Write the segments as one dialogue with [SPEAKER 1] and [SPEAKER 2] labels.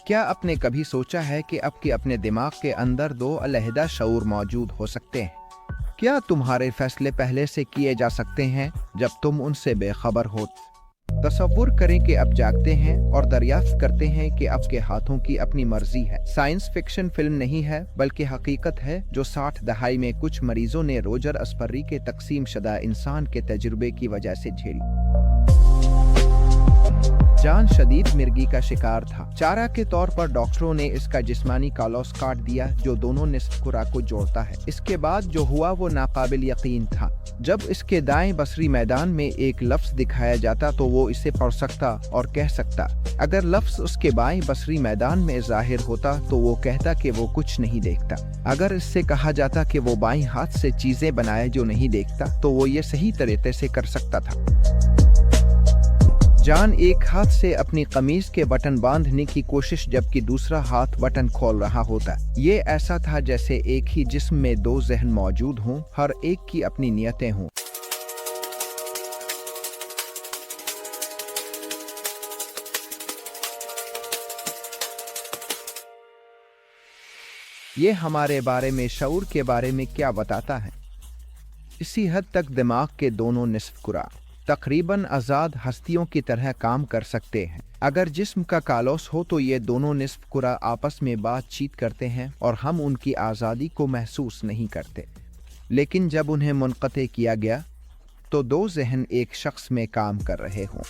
[SPEAKER 1] کیا آپ نے کبھی سوچا ہے کہ آپ کے اپنے دماغ کے اندر دو علیحدہ شعور موجود ہو سکتے ہیں؟ کیا تمہارے فیصلے پہلے سے کیے جا سکتے ہیں جب تم ان سے بے خبر ہو؟ تصور کریں کہ آپ جاگتے ہیں اور دریافت کرتے ہیں کہ آپ کے ہاتھوں کی اپنی مرضی ہے۔ سائنس فکشن فلم نہیں ہے بلکہ حقیقت ہے جو 60 دہائی میں کچھ مریضوں نے روجر اسپری کے تقسیم شدہ انسان کے تجربے کی وجہ سے جھیلی۔ جان شدید مرگی کا شکار تھا۔ چارہ کے طور پر ڈاکٹروں نے اس کا جسمانی کالوس کاٹ دیا جو دونوں نصف کرہ کو جوڑتا ہے۔ اس کے بعد جو ہوا وہ ناقابل یقین تھا۔ جب اس کے دائیں بصری میدان میں ایک لفظ دکھایا جاتا تو وہ اسے پڑھ سکتا اور کہہ سکتا۔ اگر لفظ اس کے بائیں بصری میدان میں ظاہر ہوتا تو وہ کہتا کہ وہ کچھ نہیں دیکھتا۔ اگر اس سے کہا جاتا کہ وہ بائیں ہاتھ سے چیزیں بنائے جو نہیں دیکھتا تو وہ یہ صحیح طریقے سے کر سکتا تھا۔ جان ایک ہاتھ سے اپنی قمیض کے بٹن باندھنے کی کوشش جبکہ دوسرا ہاتھ بٹن کھول رہا ہوتا۔ یہ ایسا تھا جیسے ایک ہی جسم میں دو ذہن موجود ہوں، ہر ایک کی اپنی نیتیں ہوں۔ یہ ہمارے بارے میں شعور کے بارے میں کیا بتاتا ہے؟ اسی حد تک دماغ کے دونوں نصف کرہ تقریباً آزاد ہستیوں کی طرح کام کر سکتے ہیں۔ اگر جسم کا کالوس ہو تو یہ دونوں نصف کرہ آپس میں بات چیت کرتے ہیں اور ہم ان کی آزادی کو محسوس نہیں کرتے۔ لیکن جب انہیں منقطع کیا گیا تو دو ذہن ایک شخص میں کام کر رہے ہوں۔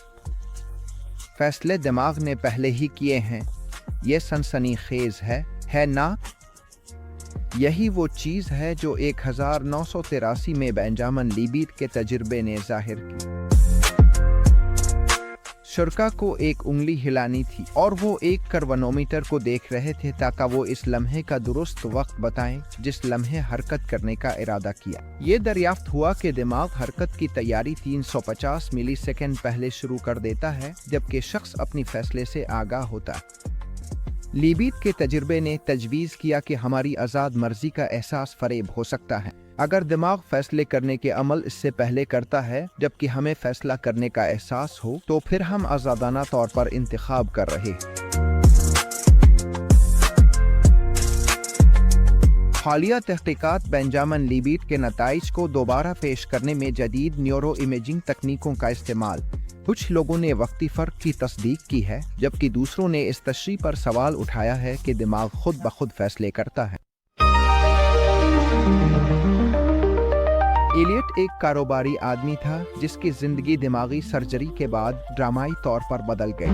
[SPEAKER 1] فیصلے دماغ نے پہلے ہی کیے ہیں۔ یہ سنسنی خیز ہے نا؟ یہی وہ چیز ہے جو 1983 میں بینجامن لیبیٹ کے تجربے نے ظاہر کی۔ شرکا کو ایک انگلی ہلانی تھی اور وہ ایک کرونومیٹر کو دیکھ رہے تھے تاکہ وہ اس لمحے کا درست وقت بتائیں جس لمحے حرکت کرنے کا ارادہ کیا۔ یہ دریافت ہوا کہ دماغ حرکت کی تیاری 350 ملی سیکنڈ پہلے شروع کر دیتا ہے جبکہ شخص اپنی فیصلے سے آگاہ ہوتا ہے۔ لیبیٹ کے تجربے نے تجویز کیا کہ ہماری آزاد مرضی کا احساس فریب ہو سکتا ہے۔ اگر دماغ فیصلے کرنے کے عمل اس سے پہلے کرتا ہے جبکہ ہمیں فیصلہ کرنے کا احساس ہو تو پھر ہم آزادانہ طور پر انتخاب کر رہے ہیں۔ حالیہ تحقیقات بینجامن لیبیٹ کے نتائج کو دوبارہ پیش کرنے میں جدید نیورو امیجنگ تکنیکوں کا استعمال۔ کچھ لوگوں نے وقتی فرق کی تصدیق کی ہے جبکہ دوسروں نے اس تشریح پر سوال اٹھایا ہے کہ دماغ خود بخود فیصلے کرتا ہے۔ ایلیٹ ایک کاروباری آدمی تھا جس کی زندگی دماغی سرجری کے بعد ڈرامائی طور پر بدل گئی۔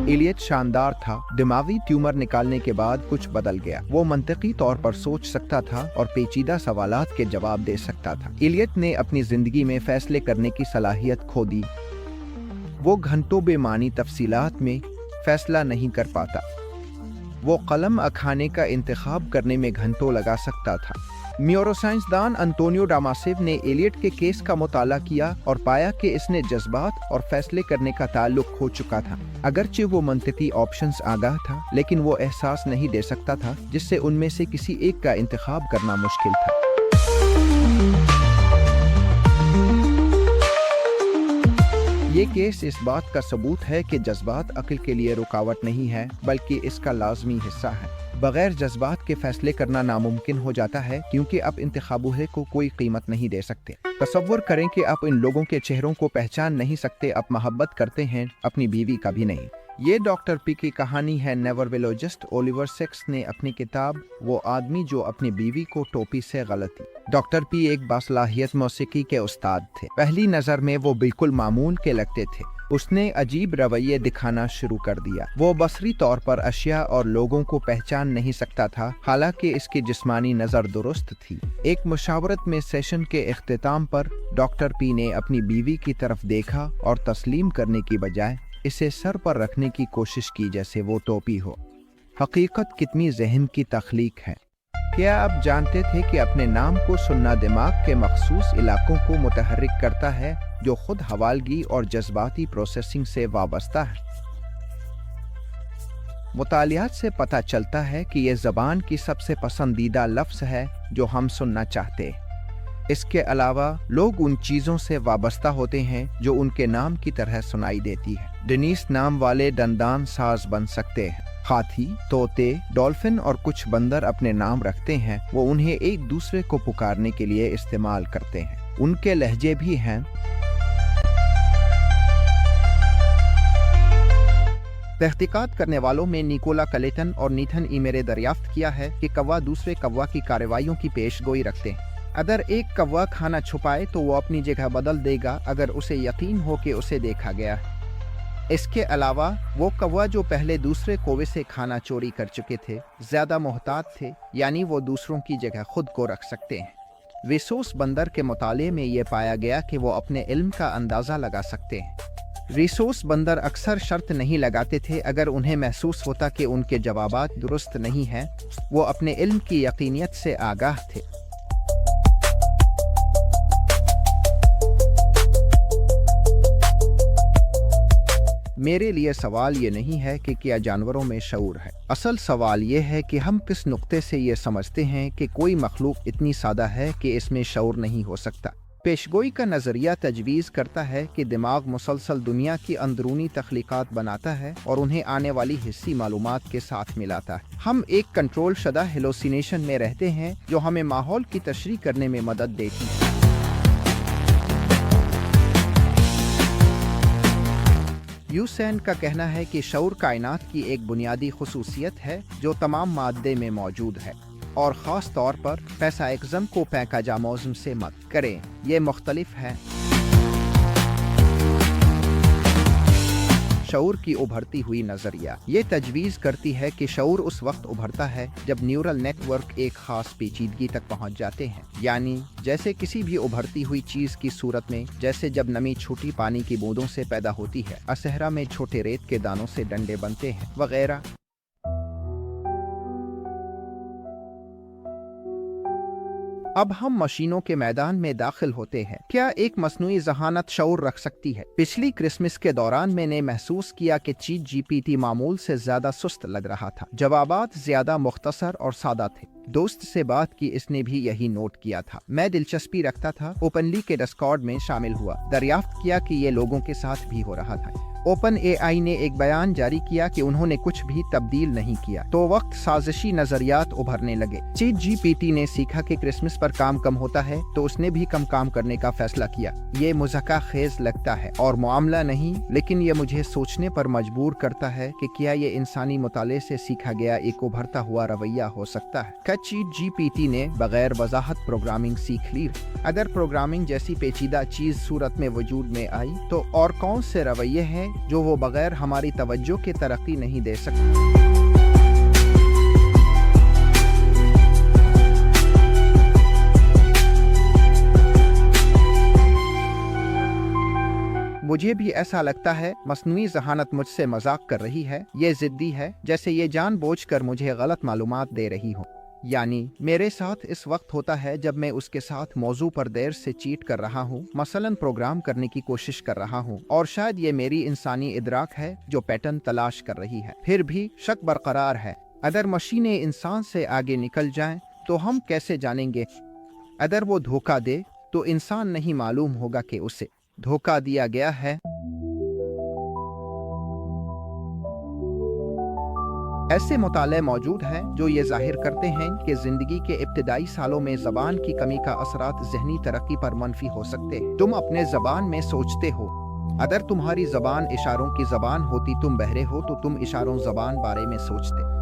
[SPEAKER 1] ایلیٹ شاندار تھا۔ دماغی ٹیومر نکالنے کے بعد کچھ بدل گیا۔ وہ منطقی طور پر سوچ سکتا تھا اور پیچیدہ سوالات کے جواب دے سکتا تھا۔ ایلیٹ نے اپنی زندگی میں فیصلے کرنے کی صلاحیت کھو دی۔ وہ گھنٹوں بے معنی تفصیلات میں فیصلہ نہیں کر پاتا۔ وہ قلم اکھانے کا انتخاب کرنے میں گھنٹوں لگا سکتا تھا۔ نیوروسائنسدان انطونیو ڈاماسیو نے ایلیٹ کے کیس کا مطالعہ کیا اور پایا کہ اس نے جذبات اور فیصلے کرنے کا تعلق کھو چکا تھا۔ اگرچہ وہ منطقی آپشنز آگاہ تھا لیکن وہ احساس نہیں دے سکتا تھا جس سے ان میں سے کسی ایک کا انتخاب کرنا مشکل تھا۔ یہ کیس اس بات کا ثبوت ہے کہ جذبات عقل کے لیے رکاوٹ نہیں ہے بلکہ اس کا لازمی حصہ ہے۔ بغیر جذبات کے فیصلے کرنا ناممکن ہو جاتا ہے کیونکہ آپ انتخابوں کو کوئی قیمت نہیں دے سکتے۔ تصور کریں کہ آپ ان لوگوں کے چہروں کو پہچان نہیں سکتے۔ آپ محبت کرتے ہیں، اپنی بیوی کا بھی نہیں۔ یہ ڈاکٹر پی کی کہانی ہے۔ نیورولوجسٹ اولیور سیکس نے اپنی کتاب وہ آدمی جو اپنی بیوی کو ٹوپی سے غلطی۔ ڈاکٹر پی ایک باصلاحیت موسیقی کے استاد تھے۔ پہلی نظر میں وہ بالکل معمول کے لگتے تھے۔ اس نے عجیب رویے دکھانا شروع کر دیا۔ وہ بصری طور پر اشیاء اور لوگوں کو پہچان نہیں سکتا تھا حالانکہ اس کی جسمانی نظر درست تھی۔ ایک مشاورت میں سیشن کے اختتام پر ڈاکٹر پی نے اپنی بیوی کی طرف دیکھا اور تسلیم کرنے کی بجائے اسے سر پر رکھنے کی کوشش کی جیسے وہ ٹوپی ہو۔ حقیقت کتنی ذہن کی تخلیق ہے۔ کیا آپ جانتے تھے کہ اپنے نام کو سننا دماغ کے مخصوص علاقوں کو متحرک کرتا ہے جو خود حوالگی اور جذباتی پروسیسنگ سے وابستہ ہے؟ مطالعات سے پتہ چلتا ہے کہ یہ زبان کی سب سے پسندیدہ لفظ ہے جو ہم سننا چاہتے ہیں۔ इसके अलावा लोग उन चीजों से वाबस्ता होते हैं जो उनके नाम की तरह सुनाई देती है। डेनिस नाम वाले दंदान साज बन सकते हैं। हाथी, तोते, डॉल्फिन और कुछ बंदर अपने नाम रखते हैं, वो उन्हें एक दूसरे को पुकारने के लिए इस्तेमाल करते हैं। उनके लहजे भी हैं। तहकीकात करने वालों में निकोला कलेटन और नीथन इमेरे दरियाफ्त किया है कि कौवा दूसरे कौवा की कार्रवाइयों की पेशगोई रखते हैं। अगर एक कौवा खाना छुपाए तो वो अपनी जगह बदल देगा अगर उसे यकीन हो कि उसे देखा गया है। इसके अलावा वो कौवा जो पहले दूसरे कौवे से खाना चोरी कर चुके थे ज्यादा मोहतात थे, यानी वो दूसरों की जगह खुद को रख सकते हैं। रिसोर्स बंदर के मुताले में ये पाया गया कि वो अपने इल्म का अंदाजा लगा सकते हैं। रिसोर्स बंदर अक्सर शर्त नहीं लगाते थे। अगर उन्हें महसूस होता कि उनके जवाबात दुरुस्त नहीं हैं, वो अपने इल्म की यकीनियत से आगाह थे। मेरे लिए सवाल ये नहीं है कि क्या जानवरों में शऊर है। असल सवाल ये है कि हम किस नुक्ते से ये समझते हैं कि कोई मखलूक इतनी सादा है कि इसमें शऊर नहीं हो सकता। पेशगोई का नज़रिया तजवीज़ करता है कि दिमाग मुसलसल दुनिया की अंदरूनी तख्लीकात बनाता है और उन्हें आने वाली हिस्सी मालूमात के साथ मिलाता है। हम एक कंट्रोल शुदा हेलोसिनेशन में रहते हैं जो हमें माहौल की तशरीह करने में मदद देती है। यूसेन का कहना है कि शऊर कायनात की एक बुनियादी खुसूसियत है जो तमाम मादे में मौजूद है, और ख़ास तौर पर पैसाइक्ज़म को पैकाजामोज़म से मत करें। ये मुख्तलिफ है। शऊर की उभरती हुई नज़रिया ये तजवीज़ करती है कि शऊर उस वक्त उभरता है जब न्यूरल नेटवर्क एक ख़ास पेचीदगी तक पहुंच जाते हैं, यानी जैसे किसी भी उभरती हुई चीज़ की सूरत में, जैसे जब नमी छोटी पानी की बूंदों से पैदा होती है, असहरा में छोटे रेत के दानों से डंडे बनते हैं, वगैरह। अब हम मशीनों के मैदान में दाखिल होते हैं। क्या एक मसनूई ज़हानत शऊर रख सकती है? पिछली क्रिसमस के दौरान मैंने महसूस किया कि चैट जीपीटी मामूल से ज्यादा सुस्त लग रहा था। जवाबात ज्यादा मुख्तसर और सादा थे। दोस्त से बात की, इसने भी यही नोट किया था। मैं दिलचस्पी रखता था, ओपनली के डिस्कॉर्ड में शामिल हुआ, दरियाफ्त किया कि ये लोगों के साथ भी हो रहा था। ओपन एआई ने एक बयान जारी किया कि उन्होंने कुछ भी तब्दील नहीं किया, तो वक्त साजिशी नजरियात उभरने लगे। चैट जीपीटी ने सीखा कि क्रिसमस पर काम कम होता है, तो उसने भी कम काम करने का फैसला किया। ये मुज़क्का खेज लगता है और मामला नहीं, लेकिन ये मुझे सोचने पर मजबूर करता है कि क्या ये इंसानी मुताले से सीखा गया एक उभरता हुआ रवैया हो सकता है। क्या चैट जीपीटी ने बगैर वजाहत प्रोग्रामिंग सीख ली? अगर प्रोग्रामिंग जैसी पेचीदा चीज सूरत में वजूद में आई, तो और कौन से रवैये हैं जो वो बगैर हमारी तवज्जो के तरक्की नहीं दे सकते? मुझे भी ऐसा लगता है मसनूई ज़हानत मुझसे मजाक कर रही है। ये जिद्दी है, जैसे ये जानबूझकर मुझे गलत मालूमात दे रही हो। यानी मेरे साथ इस वक्त होता है जब मैं उसके साथ मौजू पर देर से चीट कर रहा हूँ, मसलन प्रोग्राम करने की कोशिश कर रहा हूँ, और शायद ये मेरी इंसानी इदराक है जो पैटर्न तलाश कर रही है। फिर भी शक बरकरार है। अगर मशीनें इंसान से आगे निकल जाएं, तो हम कैसे जानेंगे? अगर वो धोखा दे तो इंसान नहीं मालूम होगा कि उसे धोखा दिया गया है। ऐसे मुताले मौजूद हैं जो ये जाहिर करते हैं कि जिंदगी के इब्तिदाई सालों में जबान की कमी का असरात जहनी तरक्की पर मनफी हो सकते हैं। तुम अपने जबान में सोचते हो। अगर तुम्हारी जबान इशारों की जबान होती, तुम बहरे हो, तो तुम इशारों जबान बारे में सोचते।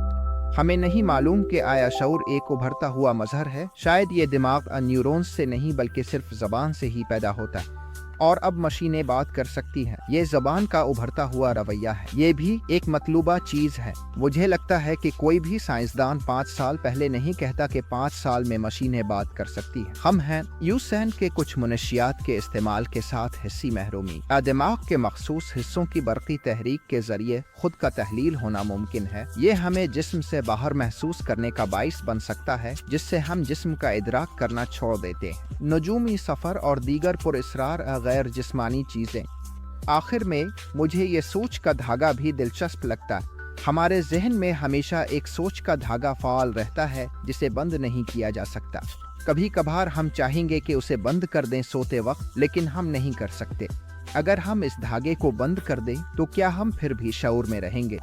[SPEAKER 1] हमें नहीं मालूम कि आया शऊर एक उभरता हुआ मजहर है। शायद ये दिमाग न्यूरॉन्स से नहीं बल्कि सिर्फ जबान से ही पैदा होता है, और अब मशीनें बात कर सकती हैं। ये जबान का उभरता हुआ रवैया है। ये भी एक मतलूबा चीज है। मुझे लगता है कि कोई भी साइंसदान 5 साल पहले नहीं कहता कि 5 साल में मशीनें बात कर सकती हैं। हम हैं यूसेन के कुछ मुनशियात के इस्तेमाल के साथ हिस्सी महरूमी। दिमाग के मखसूस हिस्सों की बरकी तहरीक के जरिए खुद का तहलील होना मुमकिन है। ये हमें जिस्म से बाहर महसूस करने का बाइस बन सकता है, जिससे हम जिस्म का इदराक करना छोड़ देते हैं। नजूमी सफर और दीगर पुरअसरार गैर जिस्मानी चीजें। आखिर में मुझे ये सोच का धागा भी दिलचस्प लगता है। हमारे जहन में हमेशा एक सोच का धागा फाल रहता है जिसे बंद नहीं किया जा सकता। कभी कभार हम चाहेंगे कि उसे बंद कर दें सोते वक्त, लेकिन हम नहीं कर सकते। अगर हम इस धागे को बंद कर दें तो क्या हम फिर भी शऊर में रहेंगे?